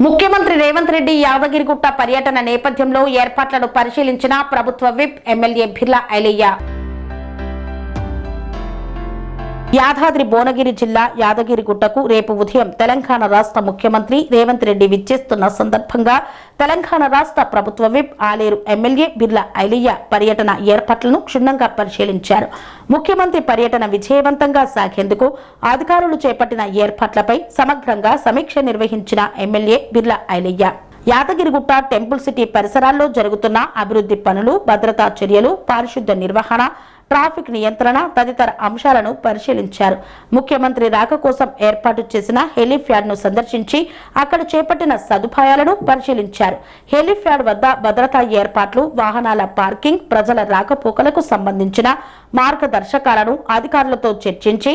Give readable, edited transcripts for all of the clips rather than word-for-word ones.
ముఖ్యమంత్రి రేవంత్ రెడ్డి యాదగిరిగుట్ట పర్యటన నేపథ్యంలో ఏర్పాట్లను పరిశీలించిన ప్రభుత్వ విప్ ఎమ్మెల్యే బిర్లా ఐలయ్య. యాదాద్రి భువనగిరి జిల్లా యాదగిరిగుట్టకు రేపు ఉదయం తెలంగాణ రాష్ట్ర ముఖ్యమంత్రి రేవంత్ రెడ్డి విచ్చేస్తున్న సందర్భంగా తెలంగాణ రాష్ట్ర ప్రభుత్వ విప్ ఆలేరు ఎమ్మెల్యే బిర్లా ఐలయ్య పర్యటన ఏర్పాట్లను క్షుణ్ణంగా పరిశీలించారు. ముఖ్యమంత్రి పర్యటన విజయవంతంగా సాగేందుకు అధికారులు చేపట్టిన ఏర్పాట్లపై సమగ్రంగా సమీక్ష నిర్వహించిన MLA Birla Ilaiah Yadagirigutta temple city పరిసరాల్లో జరుగుతున్న అభివృద్ధి పనులు, భద్రతా చర్యలు, పారిశుద్ధ్య నిర్వహణ, ట్రాఫిక్ నియంత్రణ తదితర అంశాలను పరిశీలించారు. ముఖ్యమంత్రి రాక కోసం ఏర్పాటు చేసిన హెలిప్యాడ్ ను సందర్శించి అక్కడ చేపట్టిన సదుపాయాలను పరిశీలించారు. హెలిప్యాడ్ వద్ద భద్రతా ఏర్పాట్లు, వాహనాల పార్కింగ్, ప్రజల రాకపోకలకు సంబంధించిన మార్గదర్శకాలను అధికారులతో చర్చించి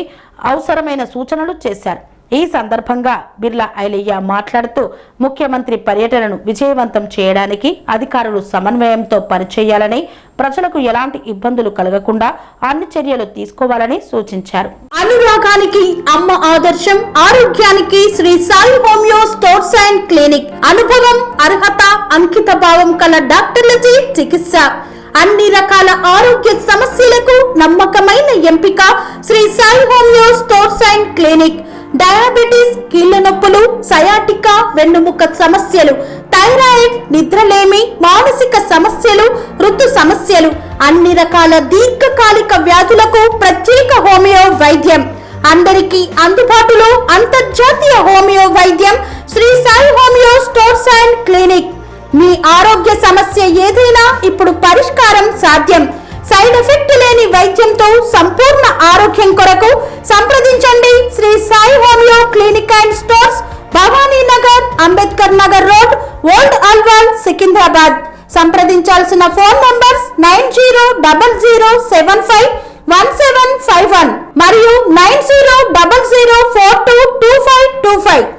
అవసరమైన సూచనలు చేశారు. ఈ సందర్భంగా బిర్లా ఐలయ్య మాట్లాడుతూ ముఖ్యమంత్రి పర్యటనను విజయవంతం చేయడానికి అధికారులు సమన్వయంతో పనిచేయాలని, ప్రజలకు ఎలాంటి ఇబ్బందులు కలగకుండా అన్ని చర్యలు తీసుకోవాలని సూచించారు. అనురాగానికి అమ్మ ఆదర్శం, ఆరోగ్యానికి Sri Sai homeo stores and clinic. అనుభవం, అర్హత, అంకిత భావం కల డాక్టర్లచే చికిత్స. అన్ని రకాల ఆరోగ్య సమస్యలకు నమ్మకమైన ఎంపిక Sri Sai homeo stores and clinic. Diabetes, కీళ్ల నొప్పులు, సయాటికా, వెన్నుముక సమస్యలు, థైరాయిడ్, నిద్రలేమి, మానసిక సమస్యలు, ఋతు సమస్యలు, అన్ని రకాల దీర్ఘకాలిక వ్యాధులకు ప్రత్యేక హోమియో వైద్యం. అందరికీ అందుబాటులో అంతర్జాతీయ హోమియో వైద్యం Sri Sai homeo stores and clinic. మీ ఆరోగ్య సమస్య ఏదైనా ఇప్పుడు పరిష్కారం సాధ్యం. సైడ్ ఎఫెక్ట్ లేని వైద్యంతో సంపూర్ణ ఆరోగ్యం కొరకు సంప్రదించండి Sri Sai homeo clinic and stores, Bhavani Nagar, Ambedkar Nagar road, old Alwal, Secunderabad. సంప్రదించాల్సిన ఫోన్ నంబర్స్ 9000751751 మరియు 9000422525.